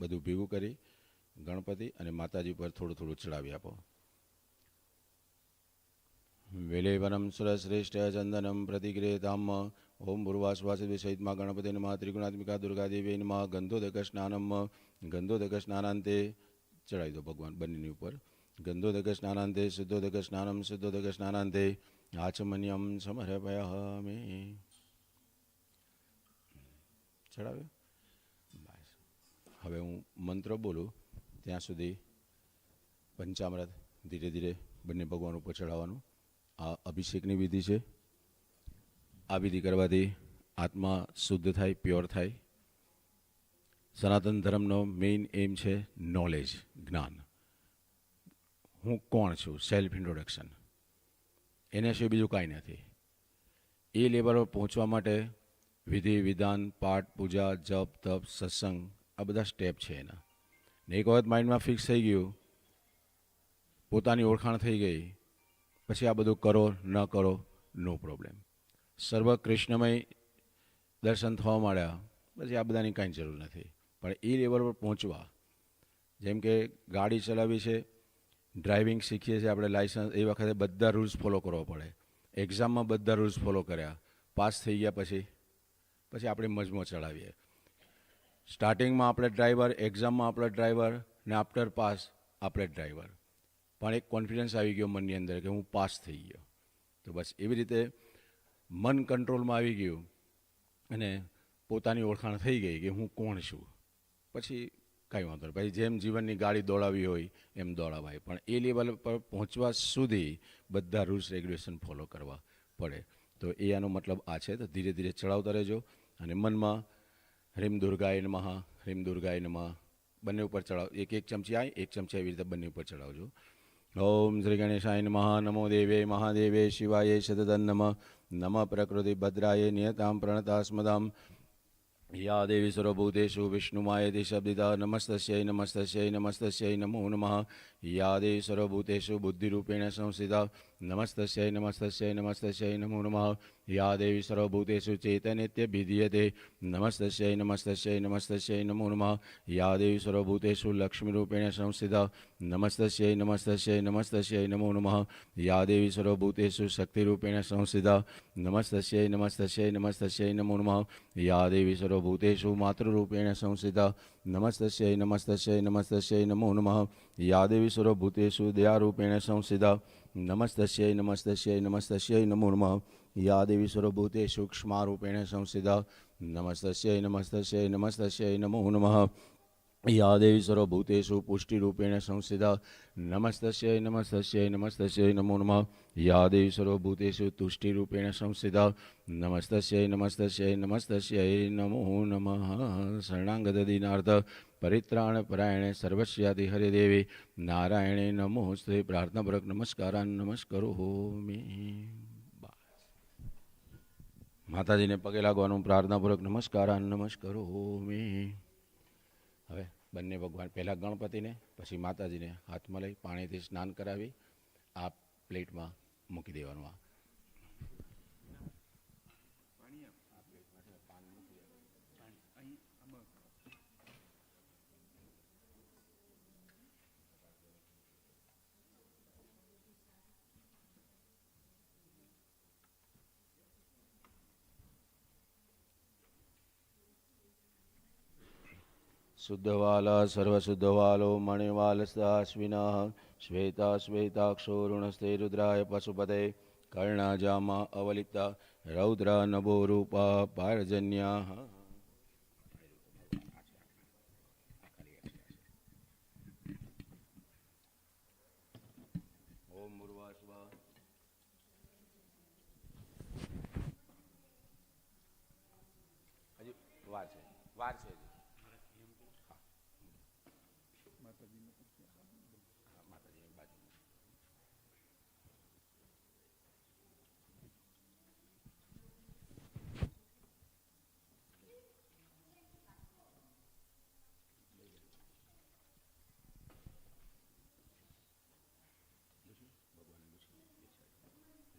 બધું ભેગું કરી ગણપતિ અને માતાજી પર થોડું થોડું ચડાવી આપો. વેલેવનમ સુરશ્રેષ્ઠ ચંદનમ પ્રતિગ્રહેતામ ઓમ પૂર્વાશ્વાસી સહિતમાં ગણપતિ નમઃ ત્રિગુણાત્મિકા દુર્ગાદેવી નમઃ ગંધોદક સ્નાનમ ગંધોદક સ્નાનાંતે ચડાવી દો ભગવાન બંનેની ઉપર. ગંધોદક સ્નાનાંતે શુદ્ધોદક સ્નાનમ શુદ્ધોદક સ્નાનાંતે આચમન્યમ સમર્પયામિ. ચડાવ્યું. હવે હું મંત્ર બોલું ત્યાં સુધી પંચામૃત ધીરે ધીરે બંને ભગવાન ઉપર ચડાવવાનું. આ અભિષેકની વિધિ છે. આ વિધિ કરવાથી આત્મા શુદ્ધ થાય, પ્યોર થાય. સનાતન ધર્મનો મેઇન એમ છે નોલેજ, જ્ઞાન. હું કોણ છું, સેલ્ફ ઇન્ટ્રોડક્શન. એના સિવાય બીજું કાંઈ નથી. એ લેવલ પર પહોંચવા માટે વિધિ, વિધાન, પાઠ, પૂજા, જપ, તપ, સત્સંગ આ બધા સ્ટેપ છે એના. ને એક વખત માઇન્ડમાં ફિક્સ થઈ ગયું, પોતાની ઓળખાણ થઈ ગઈ, પછી આ બધું કરો ન કરો નો પ્રોબ્લેમ. સર્વ કૃષ્ણમય દર્શન થવા માંડ્યા પછી આ બધાની કાંઈ જરૂર નથી. પણ એ લેવલ પર પહોંચવા, જેમ કે ગાડી ચલાવી છે, ડ્રાઇવિંગ શીખીએ છીએ આપણે, લાઇસન્સ એ વખતે બધા રૂલ્સ ફોલો કરવા પડે. એક્ઝામમાં બધા રૂલ્સ ફોલો કર્યા, પાસ થઈ ગયા પછી આપણે મજમાં ચડાવીએ. સ્ટાર્ટિંગમાં આપણે ડ્રાઈવર, એક્ઝામમાં આપણે ડ્રાઈવર ને આફ્ટર પાસ આપણે ડ્રાઈવર. પણ એક કોન્ફિડન્સ આવી ગયો મનની અંદર કે હું પાસ થઈ ગયો. તો બસ એવી રીતે મન કંટ્રોલમાં આવી ગયું અને પોતાની ઓળખાણ થઈ ગઈ કે હું કોણ છું. પછી કાંઈ વાંધો નહીં, પછી જેમ જીવનની ગાડી દોડાવી હોય એમ દોડાવાય. પણ એ લેવલ પર પહોંચવા સુધી બધા રૂલ્સ રેગ્યુલેશન ફોલો કરવા પડે. તો એ આનો મતલબ આ છે. તો ધીરે ધીરે ચડાવતા રહેજો અને મનમાં હ્રીમ દુર્ગાય નમઃ, હ્રીમ દુર્ગાય નમઃ બંને ઉપર ચડાવ. એક એક ચમચી આવી, એક ચમચી એવી રીતે બંને ઉપર ચડાવજો. ઓમ શ્રી ગણેશાય નમઃ. નમો દેવે મહાદેવે શિવાય સતતં નમઃ. નમઃ પ્રકૃતિ ભદ્રાય નિયતામ પ્રણતાસ્મદામ. યા દેવી સર્વભૂતેષુ વિષ્ણુમાયેતિ શબ્દિતા. નમસ્તસ્यै નમસ્તસ્यै નમસ્તસ્यै નમો નમઃ. યા દેવી સર્વભૂતેષુ બુદ્ધિરૂપેણ સંસ્થિતા. નમસ્તસ્यै નમસ્તસ્यै નમસ્તસ્यै નમો નમઃ. યા દેવી સર્વભૂતેષુ ચેતનેત્યભિધીયતે. નમસ્તસ્यै નમસ્તસ્यै નમસ્તસ્यै નમો નમઃ. યા દેવી સર્વભૂતેષુ લક્ષ્મીરૂપેણ સંસ્થિતા. નમસ્તસ્यै નમસ્તસ્यै નમસ્તસ્यै નમો નમઃ. યા દેવી સર્વભૂતેષુ શક્તિરૂપેણ સંસ્થિતા. નમસ્તસ્यै નમસ્તસ્यै નમસ્તસ્यै નમો નમઃ. યા દેવી સર્વભૂતેષુ માતૃરૂપેણ સંસ્થિતા. નમસ્તસ્यै નમસ્તસ્यै નમસ્તસ્यै નમો નમઃ. યા દેવી સર્વભૂતેષુ દયારૂપેણ સંસ્થિતા. નમસ્તસ્यै નમસ્તસ્यै નમસ્તસ્यै નમો નમઃ. યા દેવી સર્વભૂતેષુ ક્ષ્મારૂપેણ સંસ્થિતા. નમસ્તસ્यै નમસ્તસ્यै નમસ્તસ્यै નમો નમઃ. યા દેવી સર્વભૂતેષુ પુષ્ટિરૂપેણ સંસ્થિતા. નમસ્તસ્यै નમસ્તસ્यै નમસ્તસ્यै નમો નમઃ. યા દેવી સર્વભૂતેષુ તુષ્ટિરૂપેણ સંસ્થિતા. નમસ્તસ્यै નમસ્તસ્यै નમસ્તસ્यै નમો નમઃ. શરણાગત દીનાર્થ પરિત્રાણ પરાયણે સર્વસ્યાતિ હરિદેવી નારાયણે નમોસ્તે. પ્રાર્થનાપૂર્વક નમસ્કારાન નમસ્કરોમિ. માતાજીને પગે લાગવાનું પ્રાર્થનાપૂર્વક નમસ્કારાન નમસ્કરોમિ. હવે બંને ભગવાન, પહેલાં ગણપતિને પછી માતાજીને હાથમાં લઈ પાણીથી સ્નાન કરાવી આ પ્લેટમાં મૂકી દેવાનું. આ શુદ્ધવાલા સર્વશુદ્ધવાલો મણિવાલસ્તાશ્વિનઃ શ્વેતા શ્વેતાક્ષો ઋણસ્તે રુદ્રાય પશુપતે કર્ણાજામા અવલિપ્તા રૌદ્ર નભો રૂપા પારજન્યા. ઓમ મુર્વાસ્વા. હજી વાર છે, વાર છે.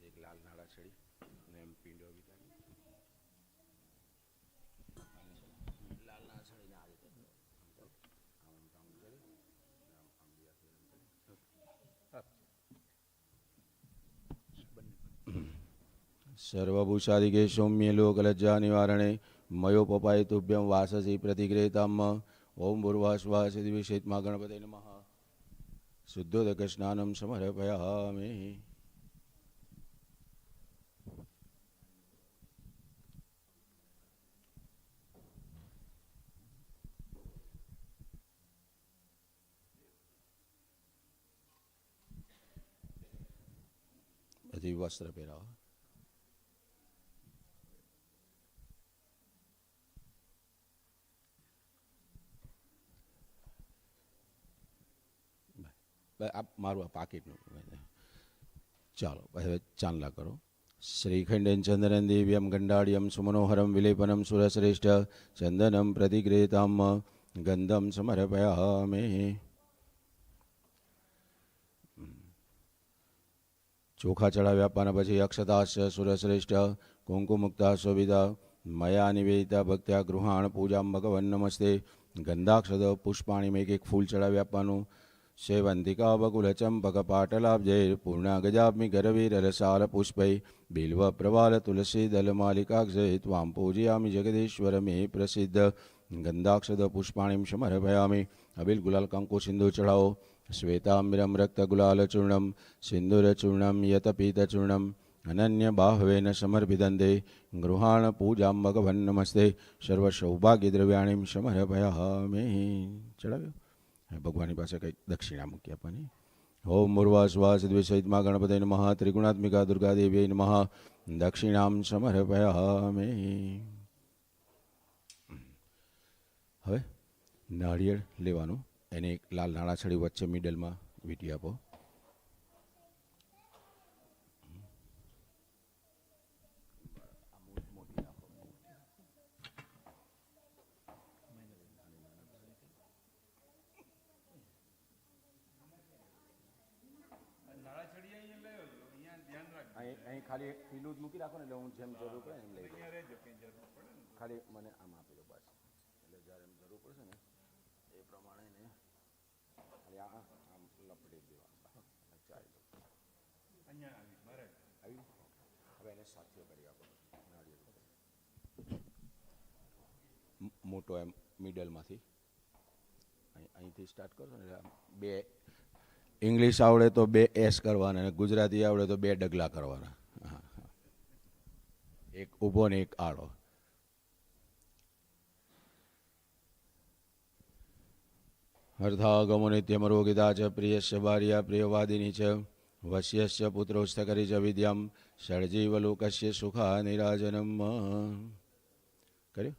એક લાલ નાળા છડી ને એમ પીંડો વિતારી લાલ નાળા સર્વભૂષાદિકે સૌમ્ય લોકલજ્જા નિવારણે મયોપપાય તુભ્યમ વાસસી પ્રતિગ્રહેતામ ઓમ ભૂર્વાસ્વાસ દિવિષેત્મા ગણપતે નમઃ શુદ્ધોદક સ્નાનમ સમર્પયામિ. બધી વસ્ત્ર પહેરાવો. મારું આ પાકીટનું ચાલો હવે ચાંદલા કરો. શ્રીખંડેન ચંદનન દિવ્યમ ગંડાળ્યમ સુમનોહરમ વિલેપનમ સુરશ્રેષ્ઠ ચંદનમ પ્રતિગ્રહેતામ ગંધમ સમર્પયામિ. ચોખા ચડાવ્યા આપવાના પછી અક્ષતાશ્ચ સુરશ્રેષ્ઠ કુંકુમુક્તા શોભિતા મયા નિવેદિતા ભક્ત્યા ગૃહાણ પૂજામ ભગવન નમસ્તે. ગંધાક્ષત પુષ્પાણી મેં એક ફૂલ ચડાવી આપવાનું. સેવંતિકા બકુલ ચંપક પાટલાબ્જૈ પૂર્ણા ગજાબ્મિ ગરવીર રસાલ પુષ્પૈ બિલ્વ પ્રવાલ તુલસી દલ માલિકાક્ષય ત્વામ પૂજયામિ જગદીશ્વર મે પ્રસિદ્ધ. ગંધાક્ષત પુષ્પાણીમ સમર્પયામિ. અબિલ ગુલાલ કંકુ સિંધુ ચઢાવો. શ્વેતાંબરમ રક્ત ગુલાલ ચૂર્ણમ સિંદુર ચૂર્ણમ યત પીત ચૂર્ણમ અનન્ય બાહવેન સમર્પિતંતે ગૃહાણ પૂજામ ભગવન નમસ્તે. સર્વ સૌભાગ્ય દ્રવ્યાણીમ સમર્પયામિ. ચડાવ્યો. ભગવાનની પાસે કંઈક દક્ષિણા મૂકી આપવાની. ઓમ મૂર્વાશ્વાસ દ્વિષયિત્મા ગણપતે નમઃ ત્રિગુણાત્મિકા દુર્ગા દેવી નમઃ દક્ષિણામ સમર્પયામિ. હવે નાળિયેર લેવાનું, એને એક લાલ નાળાછડી વચ્ચે મિડલમાં વીંટી આપો. અહીં ખાલી પીલું જ મૂકી રાખો ને એટલે હું જેમ જરૂર પડે એમ લઈ ખાલી મને આમ આપી દો બસ. એટલે જ્યારે એમ જરૂર પડશે ને એ પ્રમાણે ને ખાલી આમ લપડી દેવાનું. ચાલી આવી હવે એને સાથીઓ કરી આપો. મોટો એમ મિડલમાંથી અહીંથી સ્ટાર્ટ કરશો ને બે ઇંગ્લિશ આવડે તો 2 એસ કરવાના અને ગુજરાતી આવડે તો 2 ડગલા કરવાના. એક ઊભો ને એક આડો. અર્થાગમો નિત્યમરોગિતા ચ પ્રિયસ્ય ભાર્યા પ્રિયવાદિની ચ વશ્યસ્ય પુત્રોસ્તકરી ચ વિદ્યામ ષડજીવલોકસ્ય સુખા નિરાજનમ. કર્યું.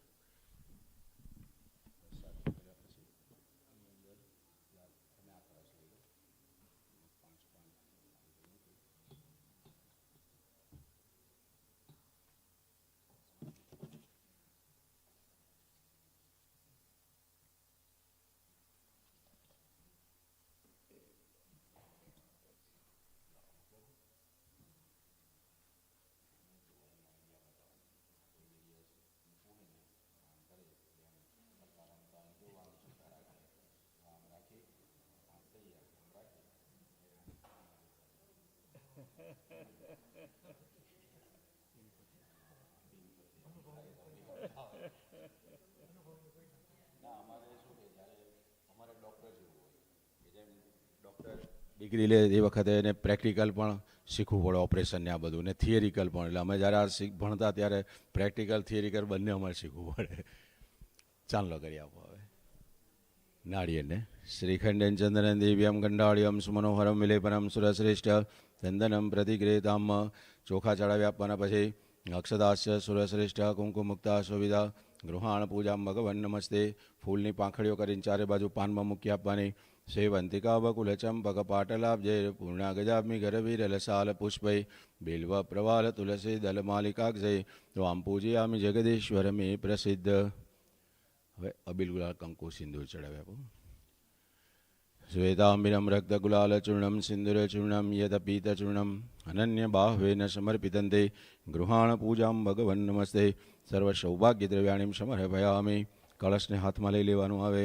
ડિગ્રી લે એ વખતે એને પ્રેક્ટિકલ પણ શીખવું પડે, ઓપરેશન ને આ બધું, ને થિયરિકલ પણ. એટલે અમે જ્યારે આ ભણતા ત્યારે પ્રેક્ટિકલ થિયરિકલ બંને અમારે શીખવું પડે. ચાંદલો કરી આપો હવે નાળિયેરને. શ્રીખંડેન ચંદનન દિવ્યમ ગંડાળ્યમ સુમનોહરમ વિલેપનમ સુરશ્રેષ્ઠ ચંદનમ પ્રતિગ્રહેતામ. ચોખા ચડાવી આપવાના પછી અક્ષદાસ્ય સુરશ્રેષ્ઠ કુંકુમુક્તા શોભિતા ગૃહાણ પૂજામ ભગવન નમસ્તે. ફૂલની પાંખડીઓ કરીને ચારે બાજુ પાનમાં મૂકી આપવાની. સેવંતિકા બકુલ ચંપક પાટલાબ્જૈ પૂર્ણા ગજાબ્મિ ગરવીર લસાલ પુષ્પૈ બિલ્વ પ્રવાલ તુલસી દલ માલિકાક્ષય ત્વામ પૂજયામિ જગદીશ્વર મે પ્રસિદ્ધ. હવે અબિલ ગુલાલ કંકુ સિંદૂર ચડાવી આપો. શ્વેતાંબિરમ રક્ત ગુલાલ ચૂર્ણમ સિંદુર ચૂર્ણમ યત પીત ચૂર્ણમ અનન્ય બાહવેન સમર્પિતંતે ગૃહાણ પૂજામ ભગવન નમસ્તે. સર્વ સૌભાગ્ય દ્રવ્યાણીમ સમર્પયામિ. કળશને હાથમાં લઈ લેવાનું આવે.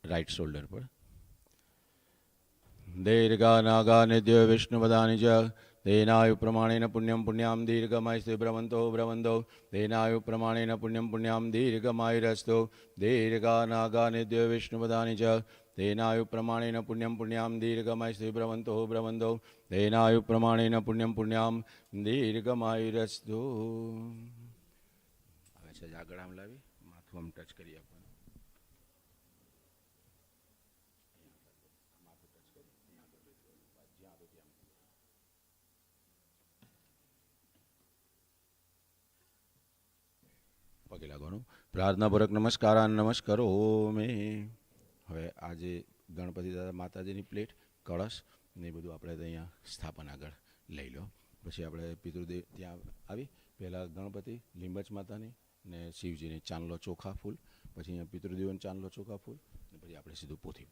રાઈટ શોલ્ડર પર दीर्घानागानिद्य विष्णुपदानि च तेनायु प्रमाणेन पुण्यं पुण्यां दीर्घमायुस्ते ब्रवन्तो ब्रवन्तो तेनायु प्रमाणेन पुण्यं पुण्यां दीर्घमायुरस्तु दीर्घानागानिद्य विष्णुपदानि च तेनायु प्रमाणेन पुण्यं पुण्यां दीर्घमायुस्ते ब्रवन्तो ब्रवन्तो तेनायु प्रमाणेन पुण्यं पुण्यां दीर्घमायुरस्तु. હવે છે આગળ આમ લાવી માથું આમ ટચ કરી આપવાનું. પગે લાગવાનું. પ્રાર્થનાપૂર્વક નમસ્કારો મેં. હવે આજે ગણપતિ દાદા માતાજીની પ્લેટ કળશ ને એ બધું આપણે અહીંયા સ્થાપન આગળ લઈ લો. પછી આપણે પિતૃદેવ ત્યાં આવી પહેલાં ગણપતિ લીંબચ માતાની ને શિવજીની ચાંદલો ચોખા ફૂલ, પછી અહીંયા પિતૃદેવોને ચાંદલો ચોખા ફૂલ ને પછી આપણે સીધું પોથી.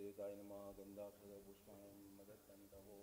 દેવતાય નમઃ ગંધાક્ષર પુષ્પાણ્યમ મદત્તંતહો